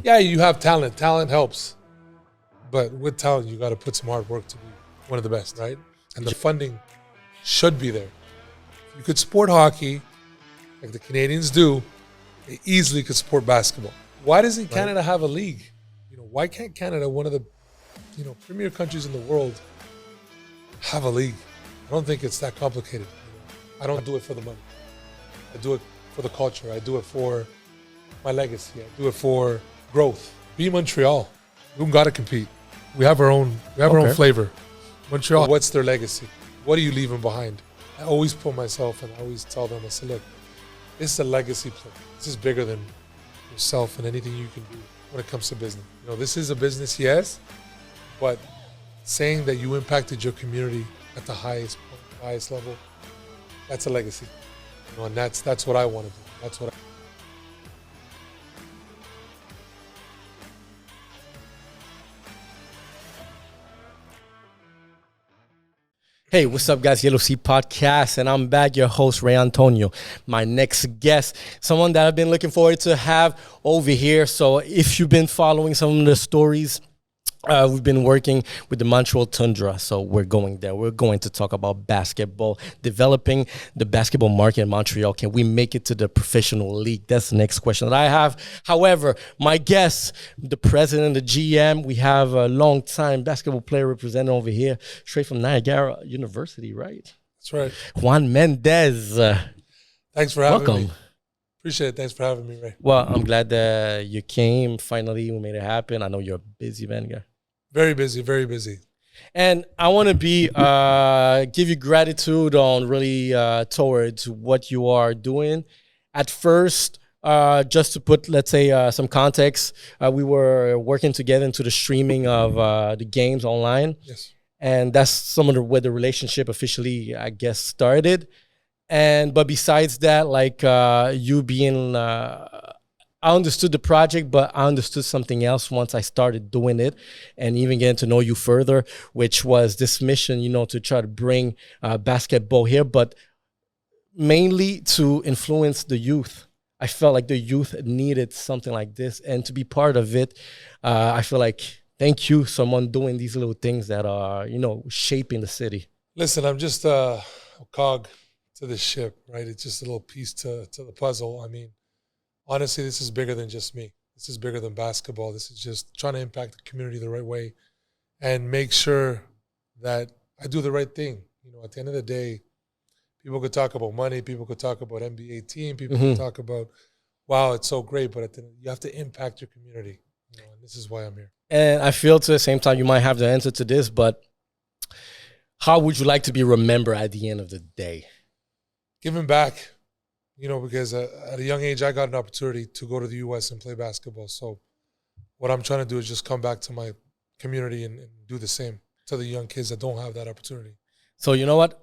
Yeah, you have talent. Talent helps. But with talent, you got to put some hard work to be one of the best, right? And the funding should be there. You could support hockey, like the Canadians do. They easily could support basketball. Why doesn't Canada have a league? Why can't Canada, one of the premier countries in the world, have a league? I don't think it's that complicated. I don't do it for the money. I do it for the culture. I do it for my legacy. I do it for growth. Be Montreal. We got to compete. We have our own. We have our own flavor. Montreal. What's their legacy? What are you leaving behind? I always put myself, and I always tell them, I say, look, this is a legacy play. This is bigger than yourself and anything you can do when it comes to business. This is a business, yes, but saying that you impacted your community at the highest point, the highest level, that's a legacy. And that's what I want to do. That's what Hey, what's up, guys? Yellow Sea Podcast, and I'm back, your host, Ray Antonio. My next guest, someone that I've been looking forward to have over here. So if you've been following some of the stories, we've been working with the Montreal Toundra, so we're going there. We're going to talk about basketball, developing the basketball market in Montreal. Can we make it to the professional league? That's the next question that I have. However, my guest, the president, the GM, we have a long-time basketball player representing over here, straight from Niagara University, right? That's right. Juan Mendez. Thanks for having welcome. me. Appreciate it. Thanks for having me, Ray. Well, I'm glad that you came. Finally, we made it happen. I know you're a busy man, guy. Very busy, very busy. And I want to give you gratitude on really towards what you are doing. At first, just to put, let's say, some context, we were working together into the streaming of the games online. Yes. And that's where the relationship officially, I guess, started. But besides that, like you being... I understood the project, but I understood something else once I started doing it and even getting to know you further, which was this mission, to try to bring basketball here, but mainly to influence the youth. I felt like the youth needed something like this, and to be part of it, I feel like, thank you, someone doing these little things that are, shaping the city. Listen, I'm just a cog to the ship, right? It's just a little piece to the puzzle. I mean, honestly, this is bigger than just me. This is bigger than basketball. This is just trying to impact the community the right way and make sure that I do the right thing. At the end of the day, people could talk about money. People could talk about NBA team. People could talk about, wow, it's so great. But you have to impact your community. And this is why I'm here. And I feel to the same time, you might have the answer to this, but how would you like to be remembered at the end of the day? Giving back. Because at a young age, I got an opportunity to go to the U.S. and play basketball. So what I'm trying to do is just come back to my community and do the same to the young kids that don't have that opportunity. So you know what?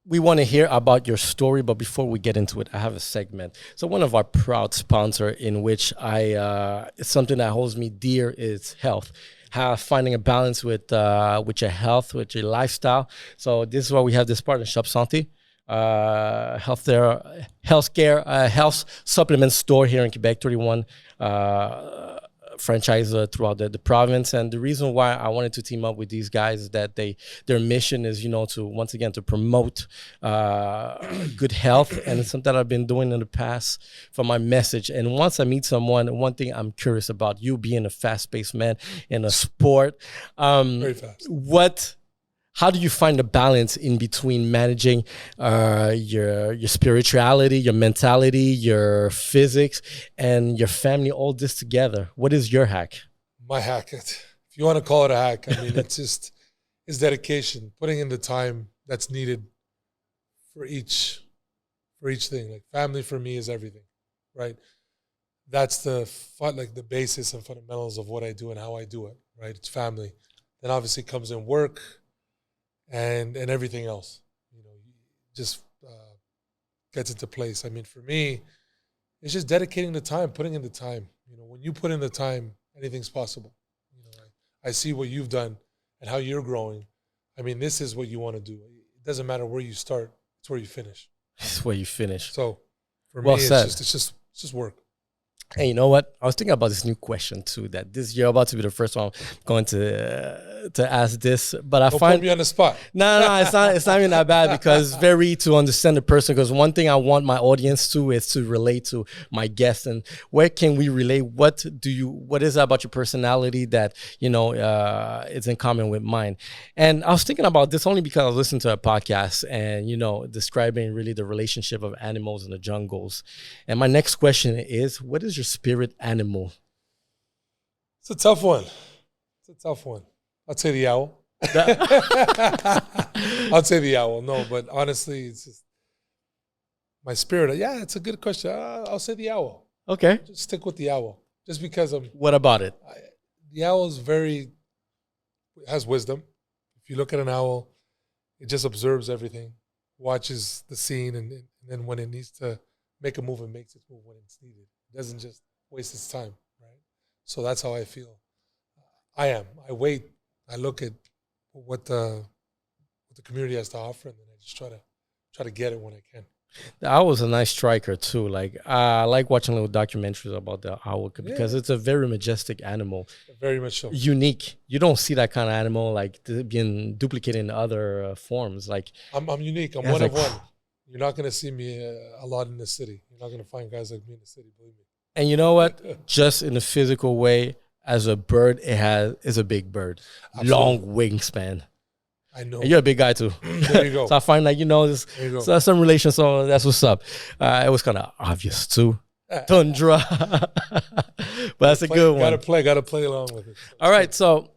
We want to hear about your story, but before we get into it, I have a segment. So one of our proud sponsor in which it's something that holds me dear is health. Finding a balance with your health, with your lifestyle. So this is why we have this partnership, Santé. Health supplement store here in Quebec, 31 franchise throughout the province. And the reason why I wanted to team up with these guys is that their mission is, to promote good health. And it's something that I've been doing in the past for my message. And once I meet someone, one thing I'm curious about, you being a fast-paced man in a sport, very fast. How do you find the balance in between managing your spirituality, your mentality, your physics, and your family, all this together? What is your hack? My hack, if you want to call it a hack, I mean, it's dedication, putting in the time that's needed for each thing. Like family for me is everything, right? That's the basis and fundamentals of what I do and how I do it, right? It's family. Then obviously comes in work, and everything else, just gets into place. I mean, for me, it's just dedicating the time, putting in the time. When you put in the time, anything's possible. I see what you've done and how you're growing. I mean, this is what you want to do. It doesn't matter where you start; it's where you finish. It's where you finish. So, for well me, said. It's just work. Hey, you know what? I was thinking about this new question too. That this year about to be the first one I'm going to ask this, but I Don't find put me on the spot. no, it's not. It's not even that bad because it's very to understand the person. Because one thing I want my audience to is to relate to my guest, and where can we relate? What is it about your personality that is in common with mine? And I was thinking about this only because I was listening to a podcast and describing really the relationship of animals in the jungles. And my next question is, what is your spirit animal? It's a tough one. I'd say the owl. I'd say the owl. No, but honestly, it's just my spirit. Yeah, it's a good question. I'll say the owl. Okay. Just stick with the owl. Just because What about it? The owl has wisdom. If you look at an owl, it just observes everything, watches the scene, and then when it needs to make a move, it makes its move when it's needed. It doesn't just waste its time, right? So that's how I feel. I wait. I look at what the community has to offer, and then I just try to get it when I can. The owl is a nice striker too. Like I like watching little documentaries about the owl because it's a very majestic animal. Very much so. Unique. You don't see that kind of animal like being duplicated in other forms. Like I'm unique. I'm one of one. You're not going to see me a lot in the city. You're not going to find guys like me in the city, believe me. And you know what? Just in a physical way, as a bird, is a big bird. Absolutely. Long wingspan. I know. And you're a big guy too. There you go. So I find like, so that's some relation. So that's what's up. It was kind of obvious too. Tundra. But that's a good one. Gotta play along with it. All right. So,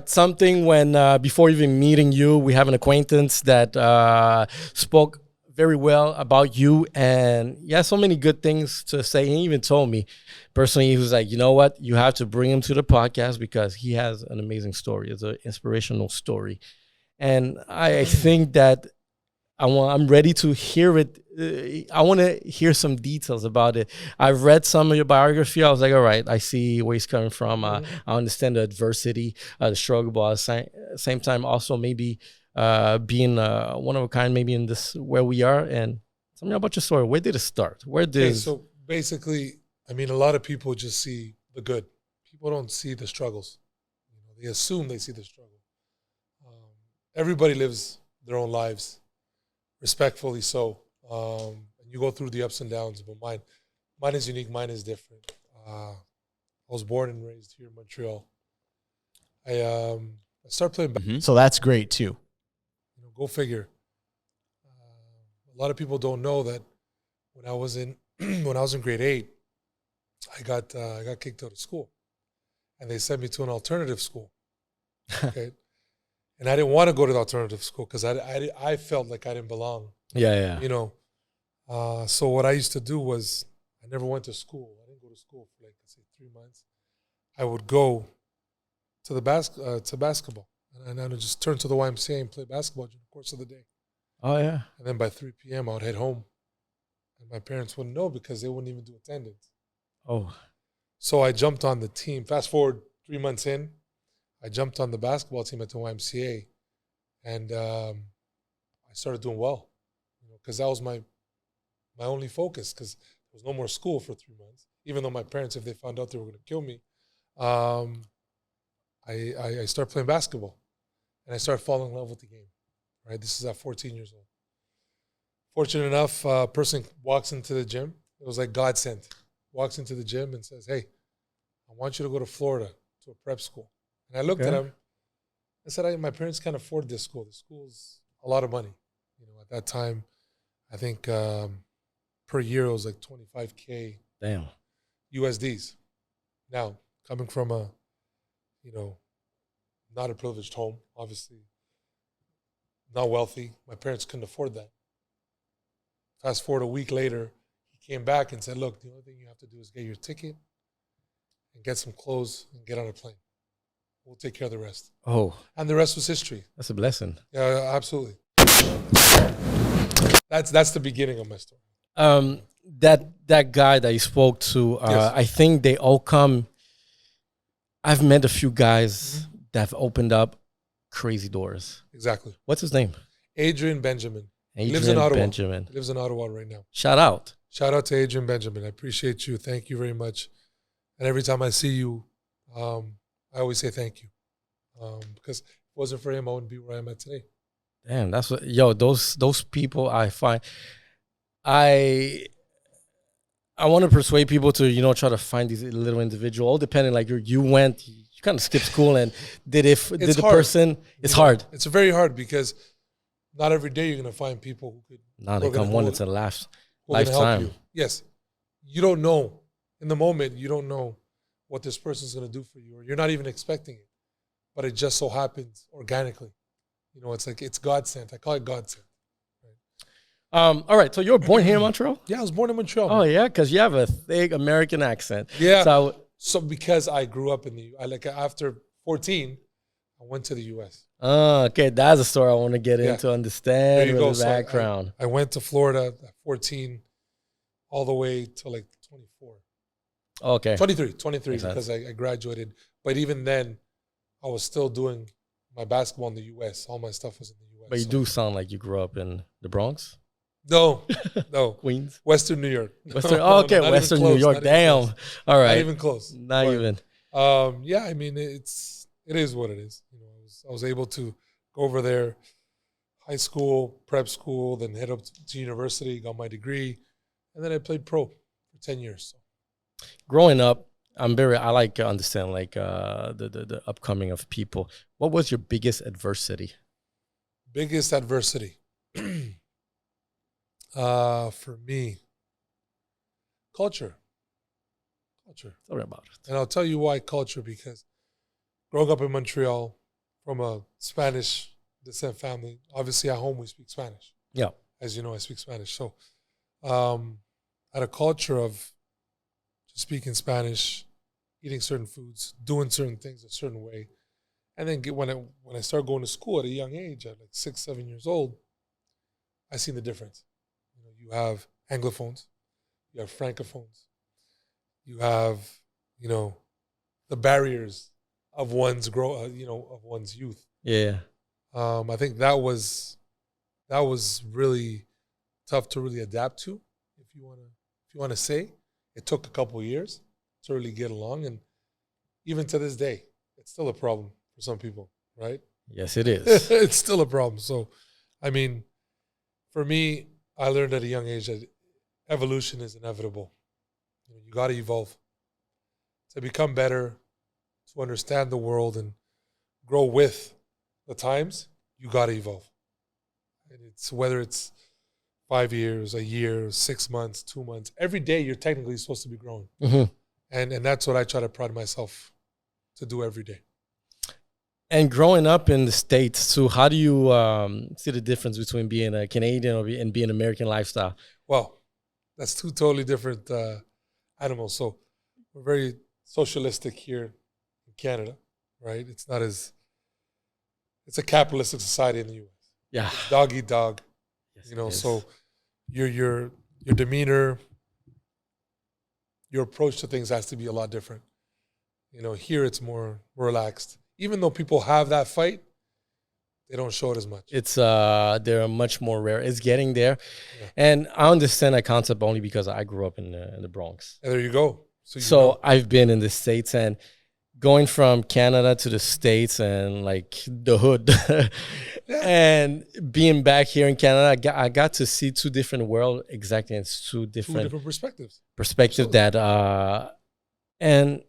something when, before even meeting you, we have an acquaintance that spoke very well about you, and so many good things to say. He even told me personally, he was like, you know what, you have to bring him to the podcast because he has an amazing story. It's an inspirational story, and I think that I'm ready to hear it. I want to hear some details about it. I've read some of your biography. I was like, all right, I see where he's coming from. I understand the adversity, the struggle, but at the same time also maybe being one of a kind, maybe in this where we are. And tell me about your story. Where did it start? So basically, I mean, a lot of people just see the good. People don't see the struggles. They assume they see the struggle. Everybody lives their own lives, respectfully so. And you go through the ups and downs, but mine is unique. Mine is different. I was born and raised here in Montreal. I started playing basketball. So that's great too. Go figure. A lot of people don't know that when I was in grade 8, I got kicked out of school, and they sent me to an alternative school. Okay, and I didn't want to go to the alternative school because I felt like I didn't belong. Yeah. So what I used to do was I never went to school. I didn't go to school for like, let's say 3 months. I would go to the basketball. And I would just turn to the YMCA and play basketball during the course of the day. Oh, yeah. And then by 3 p.m., I would head home. And my parents wouldn't know because they wouldn't even do attendance. Oh. So I jumped on the team. Fast forward 3 months in, I jumped on the basketball team at the YMCA. And I started doing well. Because that was my only focus because there was no more school for 3 months. Even though my parents, if they found out they were going to kill me, I started playing basketball. And I started falling in love with the game, right? This is at 14 years old. Fortunate enough, a person walks into the gym. It was like God sent. Walks into the gym and says, hey, I want you to go to Florida to a prep school. And I looked at him. I said, my parents can't afford this school. The school's a lot of money. At that time, I think per year it was like $25K. Damn. USDs. Now, coming from a, not a privileged home, obviously, not wealthy. My parents couldn't afford that. Fast forward a week later, he came back and said, look, the only thing you have to do is get your ticket and get some clothes and get on a plane. We'll take care of the rest. Oh. And the rest was history. That's a blessing. Yeah, absolutely. That's the beginning of my story. That guy that you spoke to, yes. I think they all come. I've met a few guys that have opened up crazy doors. Exactly. What's his name? Adrian Benjamin. He lives in Ottawa. Benjamin. He lives in Ottawa right now. Shout out. Shout out to Adrian Benjamin. I appreciate you. Thank you very much. And every time I see you, I always say thank you. Because if it wasn't for him, I wouldn't be where I'm at today. Damn, that's what, yo, those people I find, I want to persuade people to, you know, try to find these little individuals, all depending, like you kind of skipped school and did the hard. Person, it's hard. It's very hard because not every day you're going to find people who could. Now they come one into lifetime. Yes. You don't know. In the moment, you don't know what this person's going to do for you, or you're not even expecting it. But it just so happens organically. You know, it's like, it's God sent. I call it God sent. All right, so you were born here in Montreal? Yeah, I was born in Montreal. Oh, yeah, because you have a thick American accent. Yeah. So because I grew up in after 14, I went to the U.S. Oh, okay, that's a story I want to get into, understand the background. I went to Florida at 14 all the way to like 24. Okay. 23 because I graduated. But even then, I was still doing my basketball in the U.S. All my stuff was in the U.S. But you do sound like you grew up in the Bronx? No. Queens? Western New York. Western New York. Damn. All right. Not even close. Not even. Yeah, I mean, it is what it is. You know, I was able to go over there, high school, prep school, then head up to university, got my degree, and then I played pro for 10 years. So. Growing up, I like to understand like the upcoming of people. What was your biggest adversity? Biggest adversity. For me, culture. Tell me about it. And I'll tell you why culture, because growing up in Montreal from a Spanish descent family, obviously at home we speak Spanish. Yeah. As you know, I speak Spanish. So had a culture of just speaking Spanish, eating certain foods, doing certain things a certain way. And then when I started going to school at a young age, at like 6, 7 years old, I seen the difference. You have Anglophones, you have Francophones, you have, the barriers of one's of one's youth. Yeah. I think that was really tough to really adapt to. If you want to say, it took a couple of years to really get along, and even to this day, it's still a problem for some people, right? Yes, it is. It's still a problem. So, I mean, for me, I learned at a young age that evolution is inevitable. You got to evolve to become better, to understand the world and grow with the times. You got to evolve, and whether it's 5 years, a year, 6 months, 2 months. Every day, you're technically supposed to be growing, and that's what I try to pride myself to do every day. And growing up in the States, so how do you see the difference between being a Canadian and being American lifestyle? Well, that's two totally different animals. So we're very socialistic here in Canada, right? It's a capitalistic society in the U.S. Yeah. It's dog eat dog. Yes, so your demeanor, your approach to things has to be a lot different. Here it's more relaxed. Even though people have that fight, they don't show it as much. It's they're much more rare. It's getting there, and I understand that concept only because I grew up in the Bronx. And there you go. So I've been in the States, and going from Canada to the States and like the hood, and being back here in Canada, I got to see two different worlds exactly. It's two different perspectives. Perspective that, and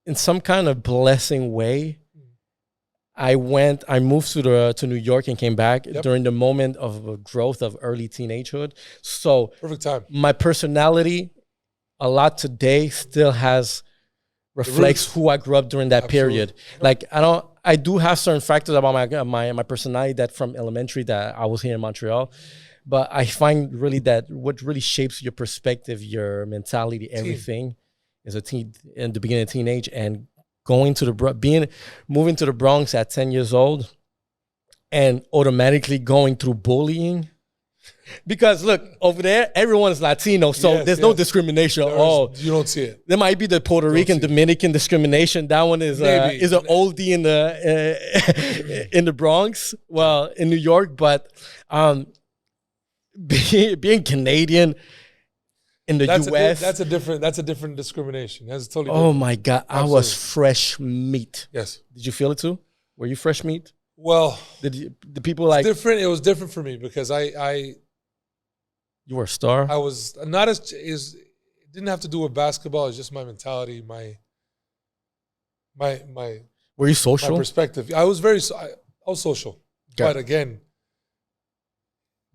in some kind of blessing way, I moved to New York and came back during the moment of growth of early teenagehood. So perfect time. My personality, a lot today, still reflects who I grew up during that period. Like I do have certain factors about my personality that from elementary that I was here in Montreal, but I find really that what really shapes your perspective, your mentality, everything is in the beginning of teenage, and moving to the Bronx at 10 years old and automatically going through bullying. Because look, over there, everyone's Latino, so there's no discrimination. You don't see it. There might be the Puerto Rican, Dominican discrimination. That one is an oldie in the Bronx, well, in New York. But being Canadian, in the U.S. That's a different discrimination. That's totally Oh different. my God, Absolutely. I was fresh meat. Yes. Did you feel it too? Were you fresh meat? Well, The people like different. It was different for me because you were a star. I was not as it didn't have to do with basketball. It's just my mentality, my Were you social? my perspective. I was I was social, Okay. but again,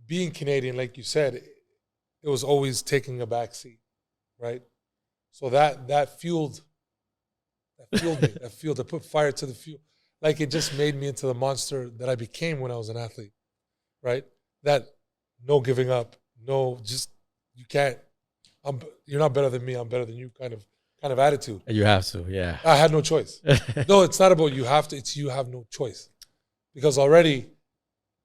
being Canadian, like you said, it was always taking a back seat, right? So that fueled me. That put fire to the fuel. Like it just made me into the monster that I became when I was an athlete, right? That no giving up, no just you can't. You're not better than me. I'm better than you. Kind of attitude. You have to, yeah. I had no choice. No, it's not about you have to. It's you have no choice, because already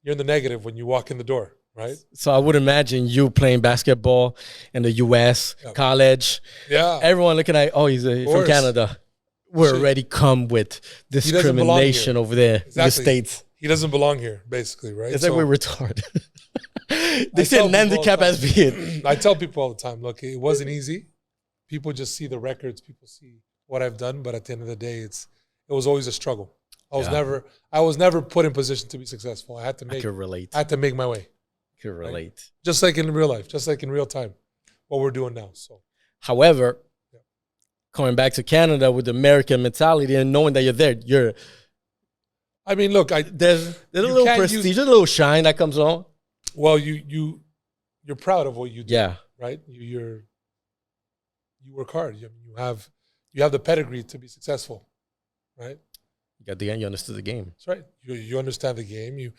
you're in the negative when you walk in the door, right? So I would imagine you playing basketball in the U.S., college. Yeah. Everyone looking at, oh, he's from course. Canada. We're Shit. already come with doesn't belong here. discrimination over there in the Exactly. States. He doesn't belong here, basically, right? It's like we're retarded. They I say tell people all handicap the as being. I tell people all the time, look, it wasn't easy. People just see the records, people see what I've done, but at the end of the day, it was always a struggle. I was never put in position to be successful. I could relate. I had to make my way. Could relate. Just like in real life, just like in real time, what we're doing now. So, However, coming back to Canada with the American mentality and knowing that you're there, I mean, look, there's a little prestige, a little shine that comes on. Well, you're proud of what you do, Yeah. right? You work hard. You have the pedigree to be successful, right? You got the end. You understood the game. That's right. You understand the game. You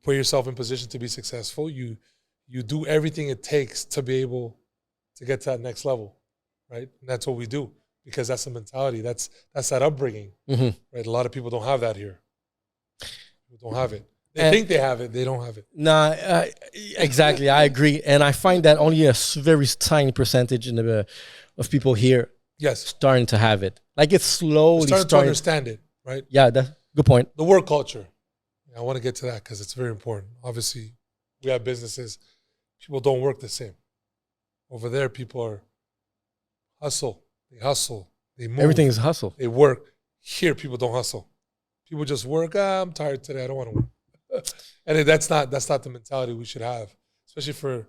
put yourself in position to be successful. You do everything it takes to be able to get to that next level, right? And that's what we do, because that's the mentality. That's that upbringing, right? A lot of people don't have that here. People don't have it. They think they have it. They don't have it. Nah, exactly. I agree, and I find that only a very tiny percentage of people here, starting to have it. Like it's slowly starting to understand it, right? Yeah, that's good point. The work culture. I want to get to that because it's very important. Obviously, we have businesses. People don't work the same. Over there, people are hustle. They hustle. They move. Everything is hustle. They work. Here, people don't hustle. People just work. I'm tired today. I don't want to work. And that's not the mentality we should have, especially for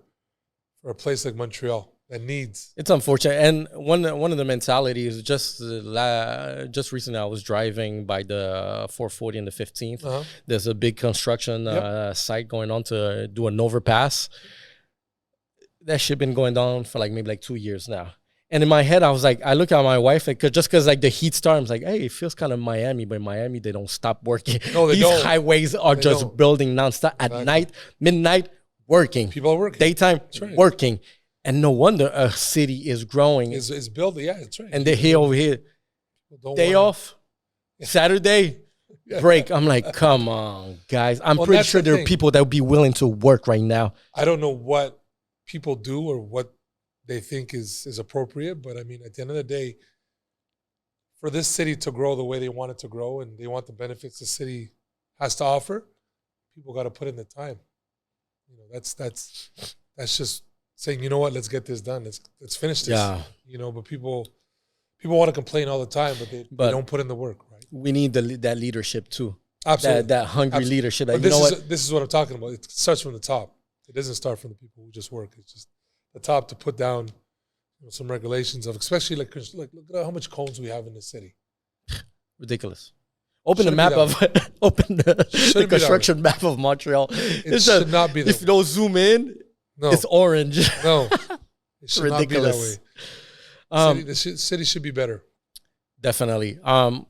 a place like Montreal that needs. It's unfortunate, and one of the mentalities just recently I was driving by the 440 and the 15th. There's a big construction site going on to do an overpass. That shit been going on for maybe 2 years now. And in my head, I was like, I look at my wife, because the heat starts, I'm like, hey, it feels kind of Miami, but in Miami, they don't stop working. No, they These don't. highways are just building nonstop. At night, midnight, working. People are working. Daytime, working. And no wonder a city is growing. It's building, yeah, that's right. And they're here over here. Day off, Saturday, break. I'm like, come on, guys. I'm pretty sure there are people that would be willing to work right now. I don't know what people do or what they think is appropriate, but I mean, at the end of the day, for this city to grow the way they want it to grow and they want the benefits the city has to offer, people got to put in the time. That's just saying, you know what, let's get this done. Let's finish this. Yeah. But people want to complain all the time, but they don't put in the work, right? We need that leadership too. Absolutely. That hungry leadership. But this is what I'm talking about. It starts from the top. It doesn't start from the people who just work. It's just the top to put down some regulations of, especially look at how much cones we have in the city. Ridiculous. Open the map of the construction map of Montreal. It should not be that way. If you don't zoom in, it's orange. No, it should ridiculous. Not be that way. The city should be better. Definitely.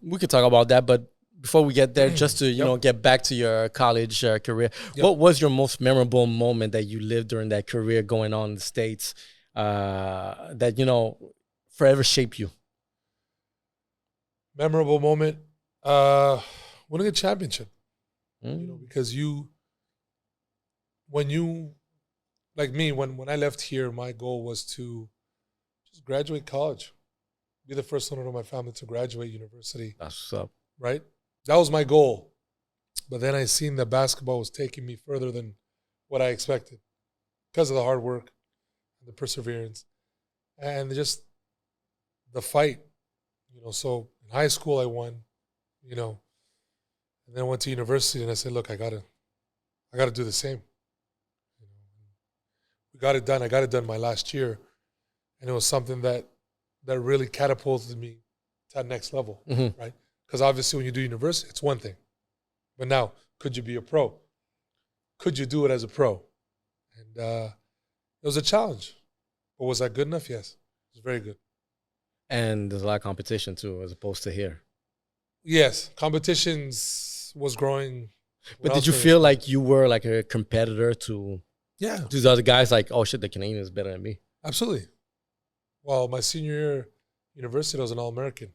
We could talk about that, but before we get there, just to get back to your college career, what was your most memorable moment that you lived during that career going on in the States that forever shaped you? Memorable moment, winning a championship. Because like me, when I left here, my goal was to just graduate college, be the first one in my family to graduate university. That's what's up, right? That was my goal. But then I seen that basketball was taking me further than what I expected because of the hard work and the perseverance. and just the fight, So in high school I won, and then I went to university and I said, look, I gotta do the same. We got it done. I got it done my last year, and it was something that really catapulted me to that next level, right? Because obviously when you do university, it's one thing, but now could you be a pro? Could you do it as a pro? And it was a challenge. But was that good enough? Yes, it was very good. And there's a lot of competition too, as opposed to here. Yes, competitions was growing. But did you feel like you were like a competitor to these other guys? Like, oh shit, the Canadian is better than me. Absolutely. Well, my senior year university, I was an All-American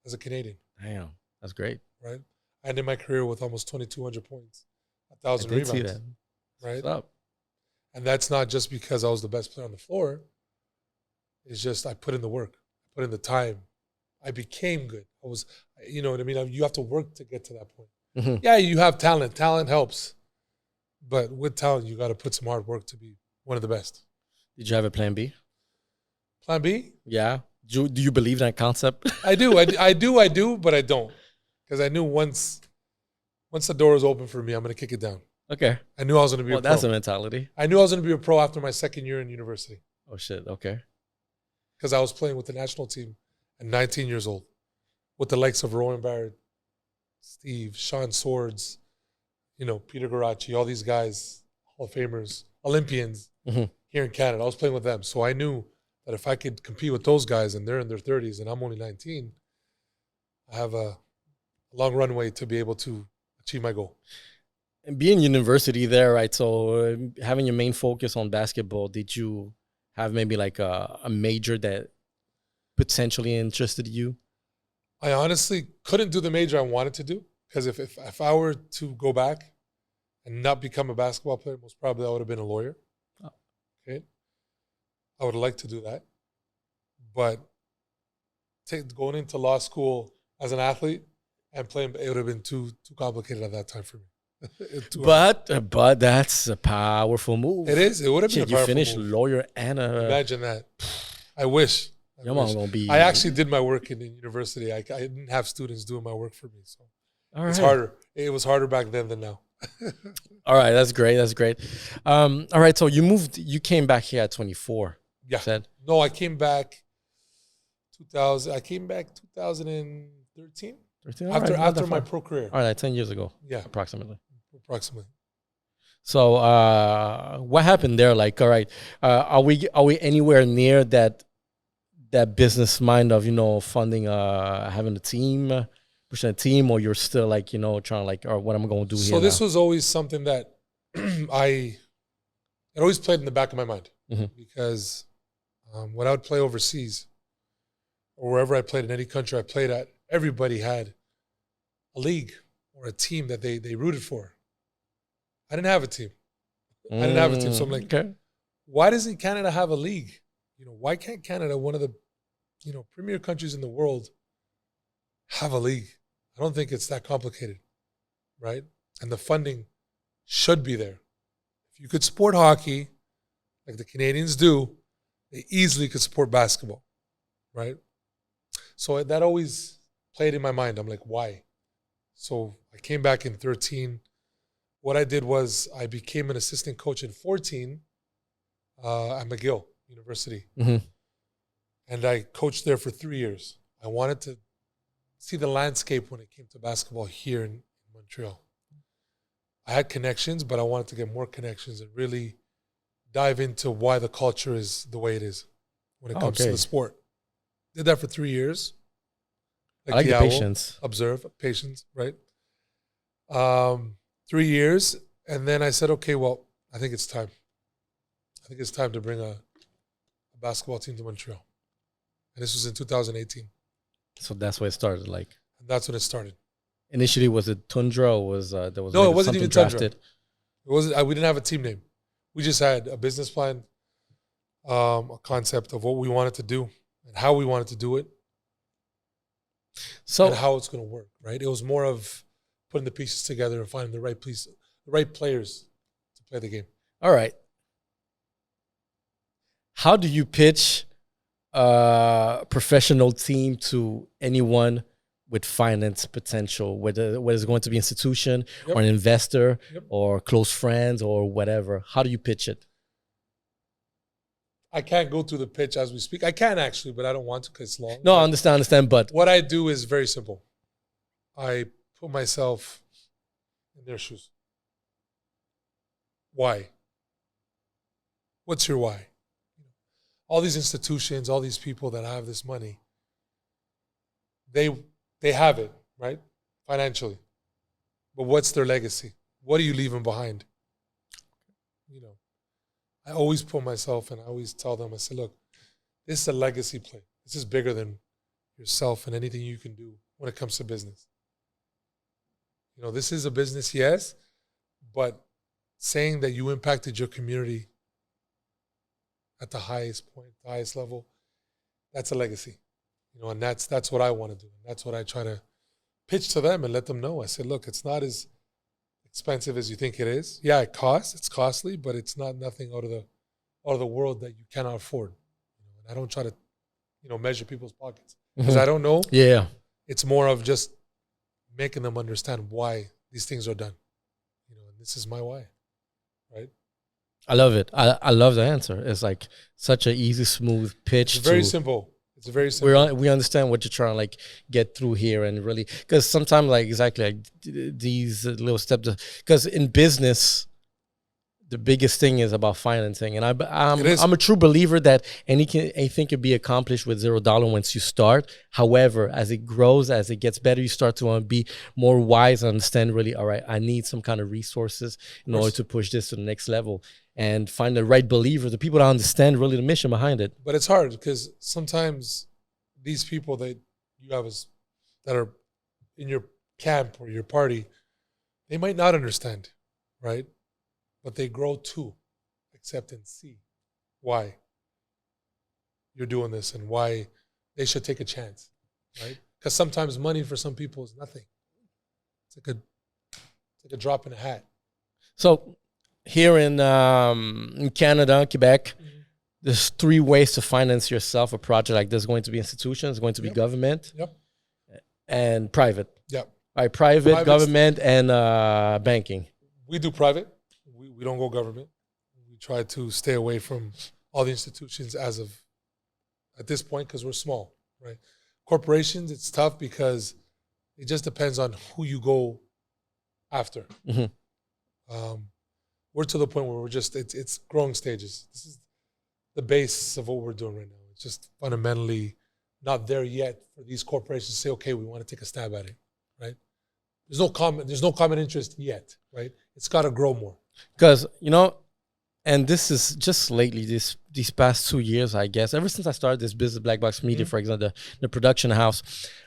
as a Canadian. Damn, that's great. Right? I ended my career with almost 2,200 points, 1,000 rebounds. See that. Right? What's up? And that's not just because I was the best player on the floor. It's just I put in the work. I put in the time. I became good. I was, you know what I mean? You have to work to get to that point. Yeah, you have talent. Talent helps. But with talent, you got to put some hard work to be one of the best. Did you have a plan B? Plan B? Yeah. Do you believe in that concept? I do, but I don't. Because I knew once the door was open for me, I'm going to kick it down. Okay. I knew I was going to be a pro. That's a mentality. I knew I was going to be a pro after my second year in university. Oh, shit. Okay. Because I was playing with the national team at 19 years old with the likes of Rowan Barrett, Steve, Sean Swords, Peter Garachi, all these guys, Hall of Famers, Olympians here in Canada. I was playing with them. So I knew that if I could compete with those guys and they're in their 30s and I'm only 19, I have a long runway to be able to achieve my goal. And being university there, right? So having your main focus on basketball, did you have maybe like a major that potentially interested you? I honestly couldn't do the major I wanted to do because if I were to go back and not become a basketball player, most probably I would have been a lawyer. Oh. Okay, I would like to do that, but going into law school as an athlete and playing, it would have been too complicated at that time for me. But that's a powerful move. It is. It would have been a powerful move. You finished lawyer and imagine that. I wish. I actually did my work in university. I didn't have students doing my work for me, so it's harder. It was harder back then than now. All right, that's great. That's great. All right, so you came back here at 24. Yeah. Said? No, I came back 2000. I came back 2013. After my pro career. All right, 10 years ago. Yeah, approximately. So, what happened there? Like, all right, are we anywhere near that business mind of funding, having a team, pushing a team, or you're still like trying like, or what am I going to do here? So this was always something that it always played in the back of my mind because when I would play overseas or wherever I played in any country I played at, everybody had a league or a team that they rooted for. I didn't have a team. So I'm like, okay. Why doesn't Canada have a league? Why can't Canada, one of the premier countries in the world, have a league? I don't think it's that complicated, right? And the funding should be there. If you could support hockey, like the Canadians do, they easily could support basketball, right? So that always played in my mind. I'm like, why? So I came back in 13. What I did was I became an assistant coach in 14 at McGill University. And I coached there for 3 years. I wanted to see the landscape when it came to basketball here in Montreal. I had connections, but I wanted to get more connections and really dive into why the culture is the way it is when it comes to the sport. Did that for 3 years. I like the patience. Observe, patience, right? 3 years. And then I said, okay, well, I think it's time. I think it's time to bring a basketball team to Montreal. And this was in 2018. So that's where it started, like. And that's when it started. Initially, was it Tundra or was there was no? It wasn't even drafted? Tundra. It wasn't. We didn't have a team name. We just had a business plan, a concept of what we wanted to do and how we wanted to do it, and how it's going to work. Right? It was more of putting the pieces together and finding the right players to play the game. All right. How do you pitch professional team to anyone with finance potential, whether it's going to be institution Yep. or an investor Yep. or close friends or whatever? How do you pitch it? I can't go through the pitch as we speak. I can actually, but I don't want to because it's long. No, I understand. But What I do is very simple. I put myself in their shoes. Why? What's your why? All these institutions, all these people that have this money, they have it, right? Financially. But what's their legacy? What are you leaving behind? You know, I always put myself and I always tell them, I say, look, this is a legacy play. This is bigger than yourself and anything you can do when it comes to business. You know, this is a business, yes, but saying that you impacted your community at the highest point, the highest level, that's a legacy. You know, and that's what I want to do. And that's what I try to pitch to them and let them know. I said, look, it's not as expensive as you think it is. Yeah, it costs. It's costly, but it's not nothing out of the world that you cannot afford. You know, and I don't try to, measure people's pockets because I don't know. Yeah, It's more of just making them understand why these things are done. You know, and this is my why, right? I love it. I love the answer. It's like such an easy, smooth pitch. It's very simple. It's very simple. We understand what you're trying to like get through here, and really, because sometimes like exactly like these little steps. Because in business, the biggest thing is about financing, and I'm a true believer that anything can be accomplished with $0 once you start. However, as it grows, as it gets better, you start to be more wise and understand really. All right, I need some kind of resources in order to push this to the next level. And find the right believer, the people that understand really the mission behind it. But it's hard because sometimes these people that you have that are in your camp or your party, they might not understand, right? But they grow to accept and see why you're doing this and why they should take a chance, right? Because sometimes money for some people is nothing. It's like a drop in a hat. So here in Canada, Quebec, there's 3 ways to finance yourself a project like this. Going to be institutions, going to be government, and private. Yep. All right, private, government, and banking. We do private. We don't go government. We try to stay away from all the institutions at this point because we're small, right? Corporations, it's tough because it just depends on who you go after. We're to the point where it's growing stages. This is the base of what we're doing right now. It's just fundamentally not there yet for these corporations to say, okay, we want to take a stab at it, right? There's no common interest yet, right? It's got to grow more. Because, and this is just lately, these past 2 years, I guess, ever since I started this business, Black Box Media, for example, the production house,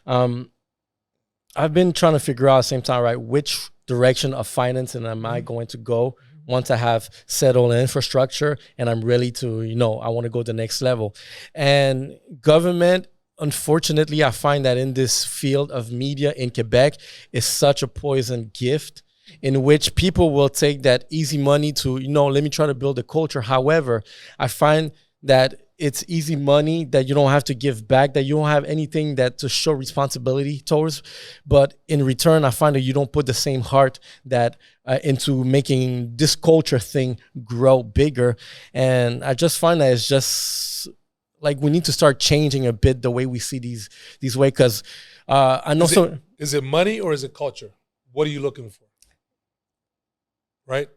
I've been trying to figure out at the same time, right, which direction of financing am I going to go once I have settled infrastructure and I'm ready to, I want to go to the next level. And government, unfortunately, I find that in this field of media in Quebec is such a poison gift in which people will take that easy money to, let me try to build a culture. However, I find that it's easy money that you don't have to give back, that you don't have anything that to show responsibility towards. But in return, I find that you don't put the same heart that into making this culture thing grow bigger. And I just find that it's just like we need to start changing a bit the way we see these ways. Because I know is it money or is it culture? What are you looking for? Right?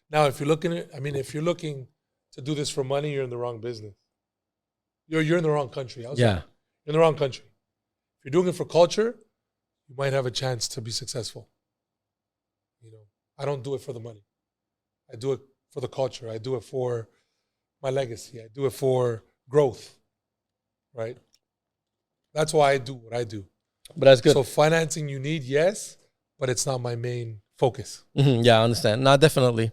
Now, if you're looking to do this for money, you're in the wrong business. You're in the wrong country. You're in the wrong country. If you're doing it for culture, you might have a chance to be successful. I don't do it for the money. I do it for the culture. I do it for my legacy. I do it for growth, right? That's why I do what I do. But that's good. So financing you need, yes, but it's not my main focus. Yeah, I understand. No, definitely.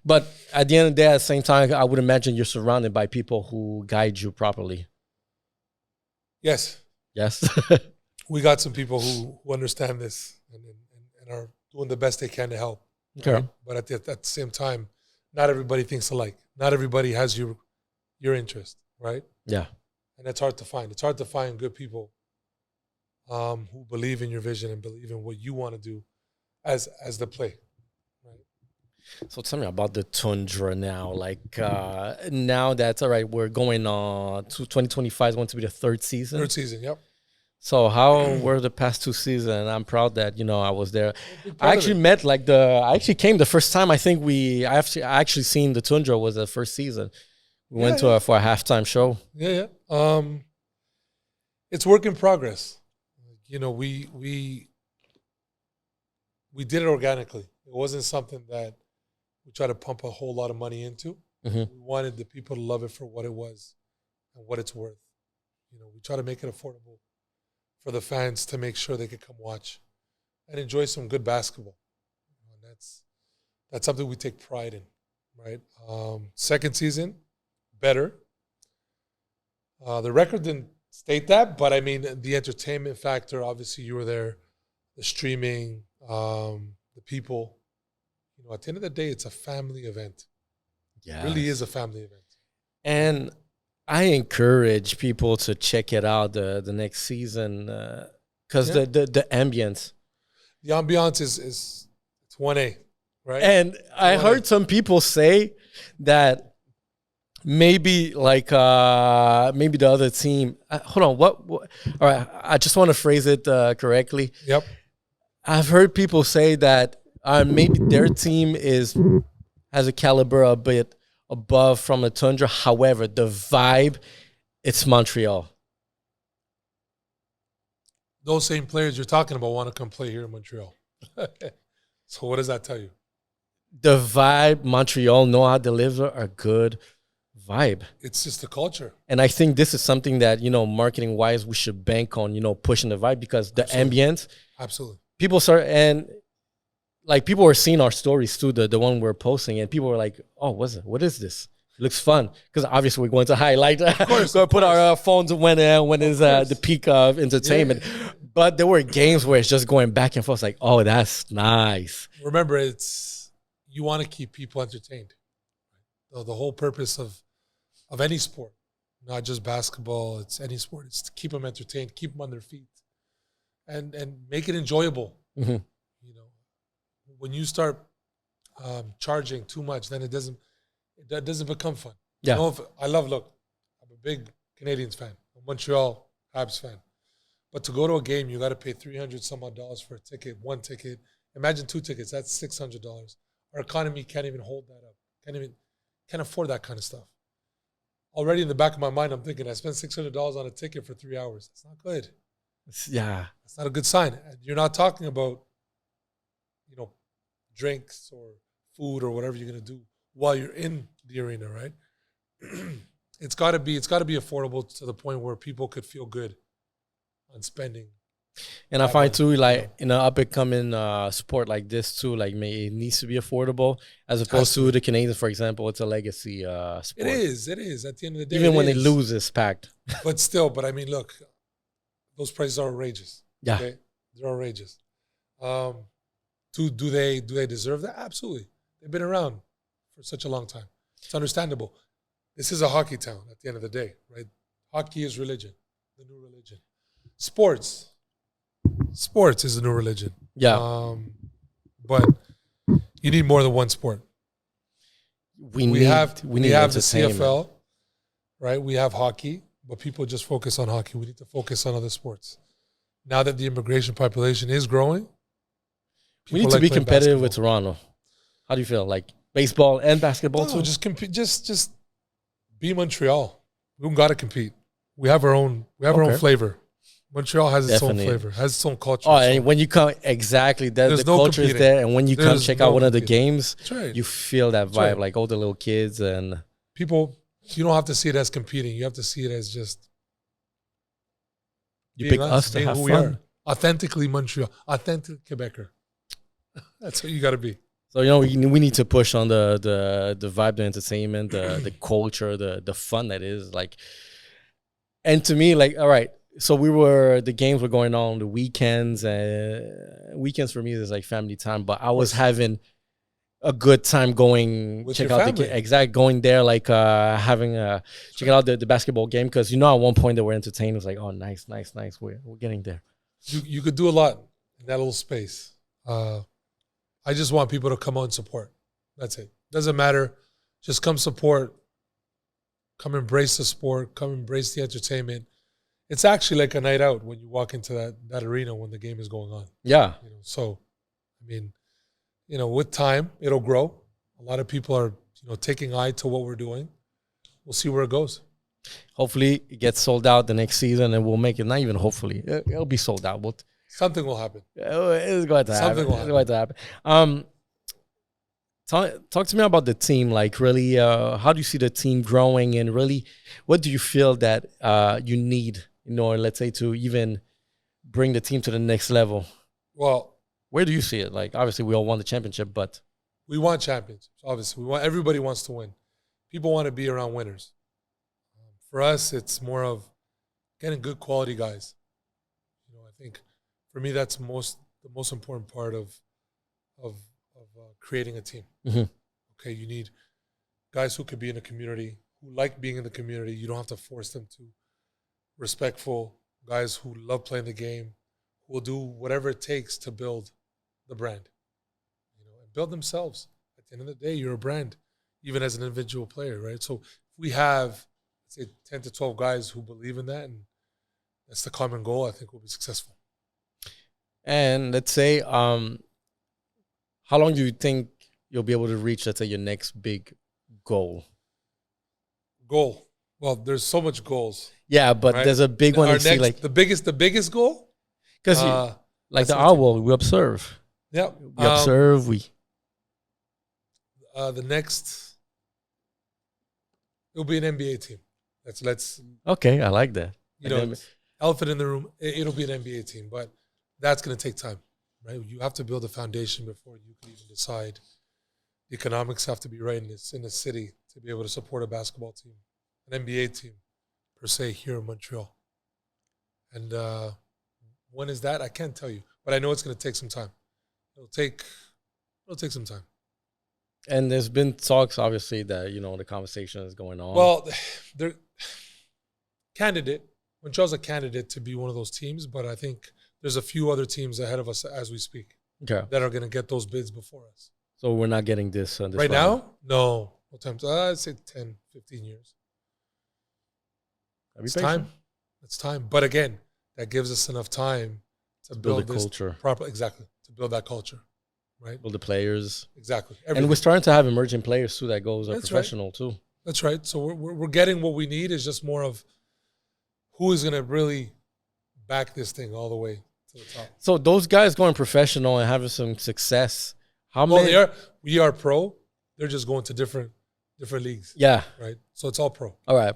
But at the end of the day, at the same time, I would imagine you're surrounded by people who guide you properly. Yes. Yes. We got some people who understand this and are doing the best they can to help. Okay. Right? But at the same time, not everybody thinks alike. Not everybody has your interest, right? Yeah. And that's hard to find. It's hard to find good people who believe in your vision and believe in what you want to do as the play. Right? So tell me about the Tundra now. Like now that's all right. We're going on to 2025 is going to be the third season. Third season, yep. So how were the past 2 seasons? I'm proud that I was there. I actually met I actually came the first time. I think I actually seen the Tundra was the first season. We went to for a halftime show. Yeah. It's work in progress. We did it organically. It wasn't something that we tried to pump a whole lot of money into. We wanted the people to love it for what it was and what it's worth. We try to make it affordable for the fans to make sure they could come watch and enjoy some good basketball. And that's something we take pride in, right? Second season, better. The record didn't state that, but I mean, the entertainment factor, obviously you were there, the streaming, the people. At the end of the day, it's a family event. Yeah, it really is a family event. And I encourage people to check it out the next season because the ambience. The ambiance is it's 1A, right? And I heard some people say that maybe maybe the other team. Hold on, what? All right, I just want to phrase it correctly. Yep. I've heard people say that maybe their team has a caliber a bit above from the Tundra. However, the vibe, it's Montreal. Those same players you're talking about want to come play here in Montreal. So what does that tell you? The vibe, Montreal know how to deliver a good vibe. It's just the culture. And I think this is something that, marketing-wise, we should bank on, pushing the vibe because the ambience. Absolutely. People start, and people were seeing our stories too, the one we're posting, and people were like, oh, what is this? It looks fun. Because obviously we're going to highlight. Of course. We're put our phones when is the peak of entertainment. Yeah. But there were games where it's just going back and forth. It's like, oh, that's nice. Remember, you want to keep people entertained. The whole purpose of any sport, not just basketball, it's any sport. It's to keep them entertained, keep them on their feet, and make it enjoyable. Mm-hmm. When you start charging too much, then it doesn't become fun. Yeah. I'm a big Canadians fan, a Montreal Habs fan. But to go to a game, you got to pay $300 some odd for a ticket, one ticket. Imagine 2 tickets, that's $600. Our economy can't even hold that up. Can't afford that kind of stuff. Already in the back of my mind, I'm thinking, I spent $600 on a ticket for 3 hours. That's not good. Yeah. That's not a good sign. And you're not talking about, drinks or food or whatever you're going to do while you're in the arena, right? It's got to be affordable to the point where people could feel good on spending. And I find too, in an up and coming sport like this too, it needs to be affordable as opposed to the Canadians, for example. It's a legacy sport. It is. At the end of the day, even when they lose, it's packed. But I mean, look, those prices are outrageous. Yeah, okay? They're outrageous. Do they deserve that? Absolutely. They've been around for such a long time. It's understandable. This is a hockey town at the end of the day, right? Hockey is religion, the new religion. Sports is the new religion. Yeah. But you need more than one sport. We have the CFL, right? We have hockey, but people just focus on hockey. We need to focus on other sports. Now that the immigration population is growing, we need to be competitive with Toronto. How do you feel? Baseball and basketball too? Just compete. Just be Montreal. We don't got to compete. We have our own flavor. Montreal has its own flavor, has its own culture. Oh, and when you come, exactly, the culture is there. And when you come check out one of the games, you feel that vibe, all the little kids and people. You don't have to see it as competing. You have to see it as just you pick us to have fun. Authentically Montreal, authentic Quebecer. That's what you got to be. So we need to push on the vibe, the entertainment, the culture, the fun that is And to me, all right. So the games were going on the weekends. Weekends for me is family time. But I was having a good time going With check your out family. going there, like having checking out the basketball game, because at one point they were entertained. It was like, oh, nice, we're getting there. You could do a lot in that little space. I just want people to come out and support. That's it. Doesn't matter. Just come support. Come embrace the sport. Come embrace the entertainment. It's actually like a night out when you walk into that arena when the game is going on. Yeah. So, I mean, with time, it'll grow. A lot of people are, taking eye to what we're doing. We'll see where it goes. Hopefully it gets sold out the next season, and we'll make it. Not even hopefully, it'll be sold out. But something will happen. It's going to happen. Something will happen. It's going to happen. Talk to me about the team. Like, really, how do you see the team growing, and really, what do you feel that you need in order, let's say, to even bring the team to the next level? Well, where do you see it? Like, obviously, we all won the championship, but we want champions. Obviously, everybody wants to win. People want to be around winners. For us, it's more of getting good quality guys. I think for me, that's the most important part of creating a team. Mm-hmm. Okay, you need guys who could be in the community, who like being in the community. You don't have to force them to. Respectful guys who love playing the game, who will do whatever it takes to build the brand, and build themselves. At the end of the day, you're a brand, even as an individual player, right? So if we have, let's say, 10 to 12 guys who believe in that, and that's the common goal, I think we'll be successful. And let's say, how long do you think you'll be able to reach, let's say, your next big goal? Well, there's so much goals. Yeah, but right? There's a big one. The biggest goal? Because like the owl, we observe. Yeah. We observe, the next, it'll be an NBA team. Let's. Okay, I like that. Elephant in the room, it'll be an NBA team, but that's going to take time, right? You have to build a foundation before you can even decide. The economics have to be right in the city to be able to support a basketball team, an NBA team, per se, here in Montreal. And when is that? I can't tell you, but I know it's going to take some time. It'll take some time. And there's been talks, obviously, that the conversation is going on. Well, they're Montreal's a candidate to be one of those teams, but I think there's a few other teams ahead of us as we speak that are going to get those bids before us. So we're not getting this right now? No. What time? I'd say 10, 15 years. It's time. It's time. But again, that gives us enough time to build this culture properly. Exactly. To build that culture, right? Build the players. Exactly. Everything. And we're starting to have emerging players too that goes are professional too. That's right. So we're getting what we need. Is just more of who is going to really back this thing all the way to the top. So those guys going professional and having some success. We are pro. They're just going to different leagues. Yeah. Right. So it's all pro. All right.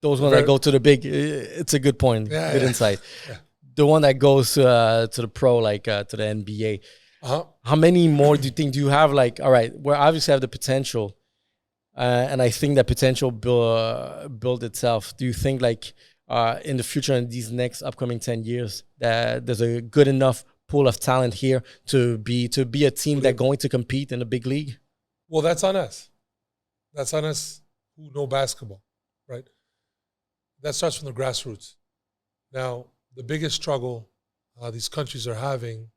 Those ones that go to the big, it's a good point. Yeah, good insight. Yeah. The one that goes to the pro, like to the NBA. How many more do you have? Like, all right, we obviously have the potential, and I think that potential build itself. Do you think like in the future, in these next upcoming 10 years, that there's a good enough pool of talent here to be a team that's going to compete in a big league? Well, that's on us. That's on us who know basketball, right? That starts from the grassroots. Now, the biggest struggle these countries are having,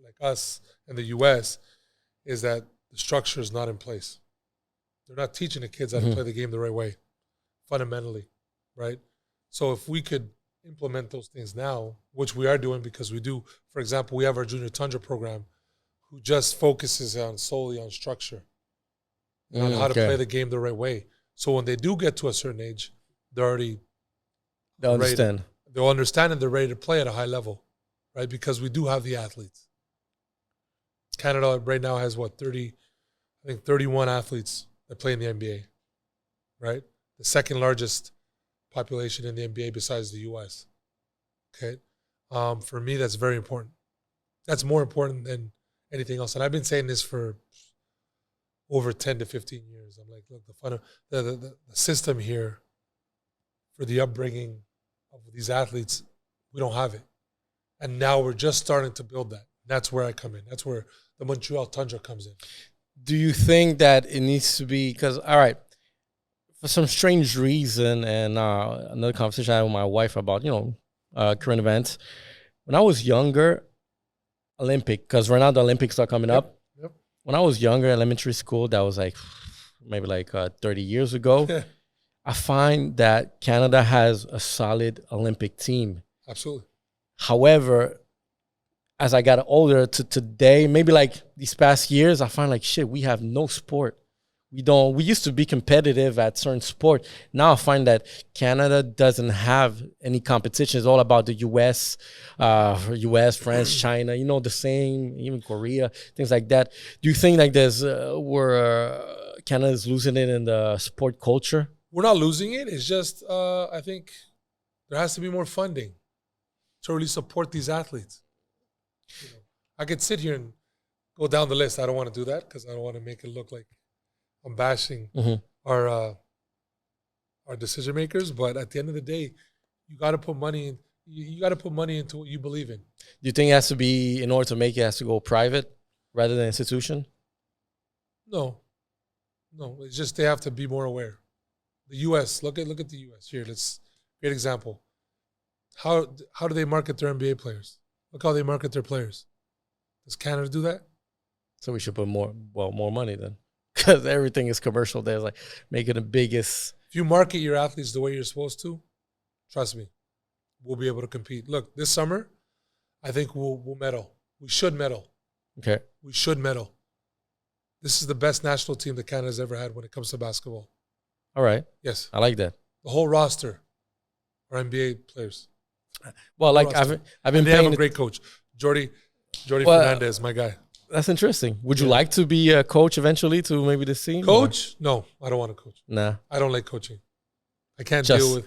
like us and the U.S., is that the structure is not in place. They're not teaching the kids how to play the game the right way, fundamentally, right? So if we could implement those things now, which we are doing because we do, for example, we have our Junior Tundra program who just focuses solely on structure, on how to play the game the right way. So when they do get to a certain age, they'll understand. They'll understand and they're ready to play at a high level, right? Because we do have the athletes. Canada right now has 31 athletes that play in the NBA, right? The second largest population in the NBA besides the U.S. Okay, for me that's very important. That's more important than anything else. And I've been saying this for over 10 to 15 years. I'm like, look, the system here for the upbringing of these athletes, we don't have it. And now we're just starting to build that. That's where I come in. That's where the Montreal Toundra comes in. Do you think that it needs to be, because, all right, for some strange reason, and another conversation I had with my wife about, current events. When I was younger, Olympic, because right now the Olympics are coming up. Yep. When I was younger, elementary school, that was like maybe 30 years ago. I find that Canada has a solid Olympic team. Absolutely. However, as I got older to today, maybe these past years, I find we have no sport. We used to be competitive at certain sport. Now I find that Canada doesn't have any competition. It's all about the US, France, China, the same, even Korea, things like that. Do you think there's where Canada's losing it in the sport culture? We're not losing it. It's just, I think there has to be more funding to really support these athletes. I could sit here and go down the list. I don't want to do that because I don't want to make it look like I'm bashing our decision makers. But at the end of the day, you got to put money in. You got to put money into what you believe in. Do you think it has to be, in order to make it, has to go private rather than institution? No. It's just they have to be more aware. The U.S. Look at the U.S. here. Great example. How do they market their NBA players? Look how they market their players. Does Canada do that? So we should put more money then, because everything is commercial. There's making the biggest. If you market your athletes the way you're supposed to, trust me, we'll be able to compete. Look, this summer, I think we'll medal. We should medal. Okay. We should medal. This is the best national team that Canada's ever had when it comes to basketball. All right. Yes. I like that. The whole roster are NBA players. Well, I've been. And they have a great coach, Jordi Fernandez, my guy. That's interesting. Would you like to be a coach eventually to maybe the team? Coach? No, I don't want to coach. Nah, I don't like coaching. I can't deal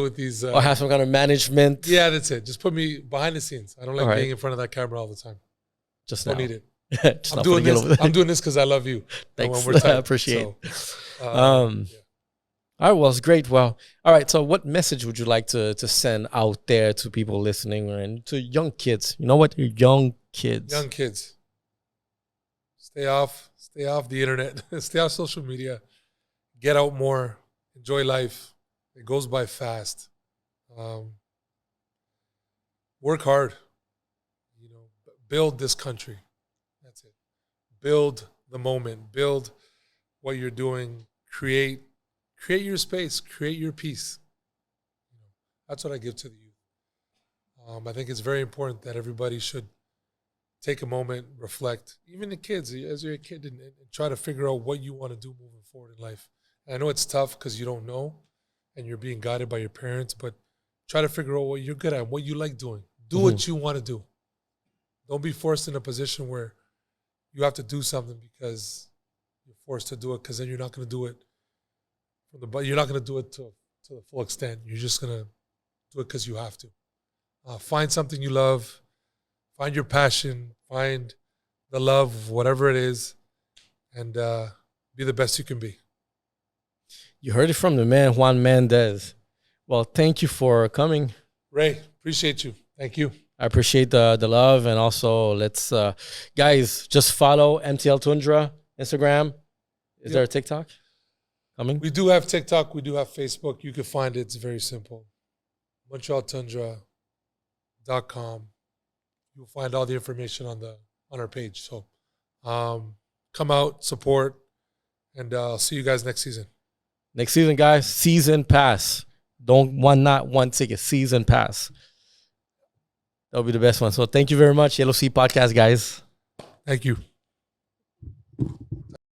with these. Or have some kind of management. Yeah, that's it. Just put me behind the scenes. I don't like being in front of that camera all the time. Just don't now. need it. I'm doing this because I love you. Thanks. I appreciate it. All right, well, it's great. Well, all right, so what message would you like to send out there to people listening and to young kids? You know what? Young kids. Young kids. Stay off the internet. Stay off social media. Get out more. Enjoy life. It goes by fast. Work hard. Build this country. That's it. Build the moment. Build what you're doing. Create your space. Create your peace. That's what I give to the youth. I think it's very important that everybody should take a moment, reflect. Even the kids, as you're a kid, and try to figure out what you want to do moving forward in life. And I know it's tough because you don't know, and you're being guided by your parents. But try to figure out what you're good at, what you like doing. Do what you want to do. Don't be forced in a position where you have to do something because you're forced to do it. Because then you're not going to do it. You're not going to do it to the full extent. You're just going to do it because you have to. Find something you love. Find your passion. Find the love, whatever it is, and be the best you can be. You heard it from the man, Juan Mendez. Well, thank you for coming. Ray, appreciate you. Thank you. I appreciate the love, and also let's guys just follow MTL Tundra Instagram. Is there a TikTok coming? We do have TikTok. We do have Facebook. You can find it. It's very simple. MontrealTundra.com. You'll find all the information on our page. So come out, support, and I'll see you guys next season. Next season, guys. Season pass. Not one ticket. Season pass. That'll be the best one. So thank you very much, Yellow Sea Podcast, guys. Thank you.